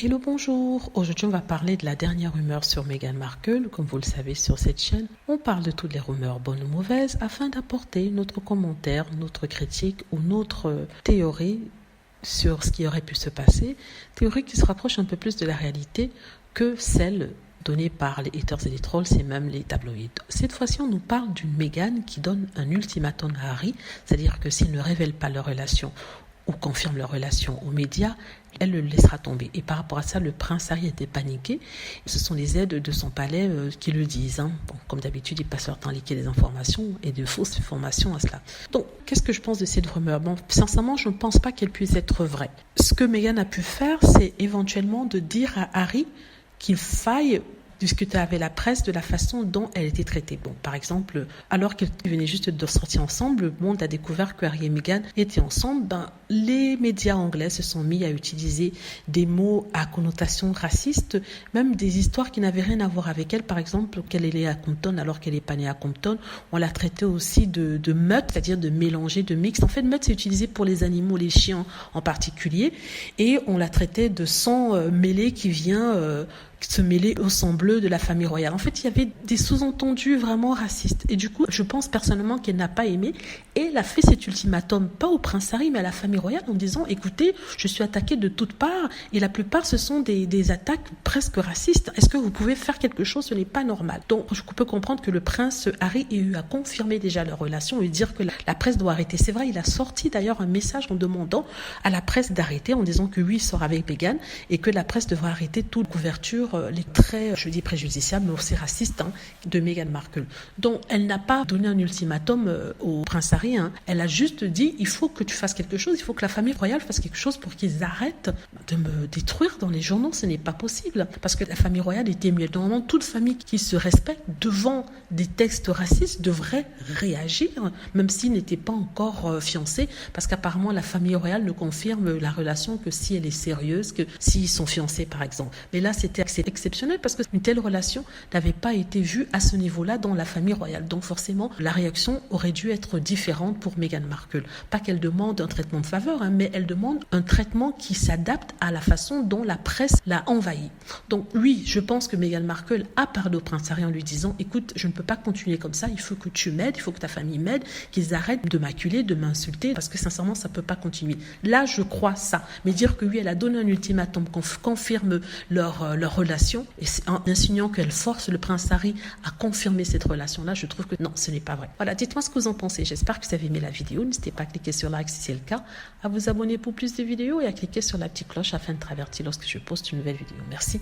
Hello, bonjour. Aujourd'hui, on va parler de la dernière rumeur sur Meghan Markle. Comme vous le savez sur cette chaîne, on parle de toutes les rumeurs bonnes ou mauvaises afin d'apporter notre commentaire, notre critique ou notre théorie sur ce qui aurait pu se passer. Théorie qui se rapproche un peu plus de la réalité que celle donnée par les haters et les trolls, c'est même les tabloïds. Cette fois-ci, on nous parle d'une Meghan qui donne un ultimatum à Harry, c'est-à-dire que s'il ne révèle pas leur relation ou confirme leur relation aux médias, elle le laissera tomber. Et par rapport à ça, le prince Harry était paniqué. Ce sont les aides de son palais qui le disent. Bon, comme d'habitude, ils passent leur temps à liquer des informations et de fausses informations à cela. Donc, qu'est-ce que je pense de cette rumeur? Bon, sincèrement, je ne pense pas qu'elle puisse être vraie. Ce que Meghan a pu faire, c'est éventuellement de dire à Harry qu'il faille discuter avec la presse de la façon dont elle était traitée. Bon, par exemple, alors qu'ils venaient juste de sortir ensemble, le monde a découvert que Harry et Meghan étaient ensemble. Les médias anglais se sont mis à utiliser des mots à connotation raciste, même des histoires qui n'avaient rien à voir avec elle. Par exemple, qu'elle est née à Compton alors qu'elle n'est pas née à Compton. On l'a traitée aussi de meute, c'est-à-dire de mélanger, de mixte. En fait, meute, c'est utilisé pour les animaux, les chiens en particulier. Et on l'a traitée de sang mêlé qui vient se mêler au sang bleu de la famille royale. En fait, il y avait des sous-entendus vraiment racistes. Et du coup, je pense personnellement qu'elle n'a pas aimé. Et elle a fait cet ultimatum, pas au prince Harry, mais à la famille royale, en disant, écoutez, je suis attaquée de toutes parts, et la plupart, ce sont des attaques presque racistes. Est-ce que vous pouvez faire quelque chose? Ce n'est pas normal. Donc, je peux comprendre que le prince Harry ait eu à confirmer déjà leur relation et dire que la presse doit arrêter. C'est vrai, il a sorti d'ailleurs un message en demandant à la presse d'arrêter, en disant que oui, il sort avec Meghan, et que la presse devra arrêter toute couverture les traits, je dis préjudiciables, mais aussi racistes de Meghan Markle. Donc, elle n'a pas donné un ultimatum au prince Harry. Elle a juste dit, il faut que tu fasses quelque chose, il faut que la famille royale fasse quelque chose pour qu'ils arrêtent de me détruire dans les journaux. Ce n'est pas possible. Parce que la famille royale était muette. Normalement, toute famille qui se respecte devant des textes racistes devrait réagir, même s'ils n'étaient pas encore fiancés, parce qu'apparemment, la famille royale ne confirme la relation que si elle est sérieuse, que s'ils sont fiancés, par exemple. Mais là, c'était exceptionnel parce qu'une telle relation n'avait pas été vue à ce niveau-là dans la famille royale. Donc forcément, la réaction aurait dû être différente pour Meghan Markle. Pas qu'elle demande un traitement de faveur, mais elle demande un traitement qui s'adapte à la façon dont la presse l'a envahi. Donc oui, je pense que Meghan Markle a parlé au prince Harry en lui disant, écoute, je ne peux pas continuer comme ça, il faut que tu m'aides, il faut que ta famille m'aide, qu'ils arrêtent de m'acculer, de m'insulter, parce que sincèrement, ça ne peut pas continuer. Là, je crois ça. Mais dire que oui, elle a donné un ultimatum qu'on confirme leur relation, et en insinuant qu'elle force le prince Harry à confirmer cette relation-là, je trouve que non, ce n'est pas vrai. Voilà, dites-moi ce que vous en pensez. J'espère que vous avez aimé la vidéo. N'hésitez pas à cliquer sur like si c'est le cas, à vous abonner pour plus de vidéos et à cliquer sur la petite cloche afin de travertir lorsque je poste une nouvelle vidéo. Merci.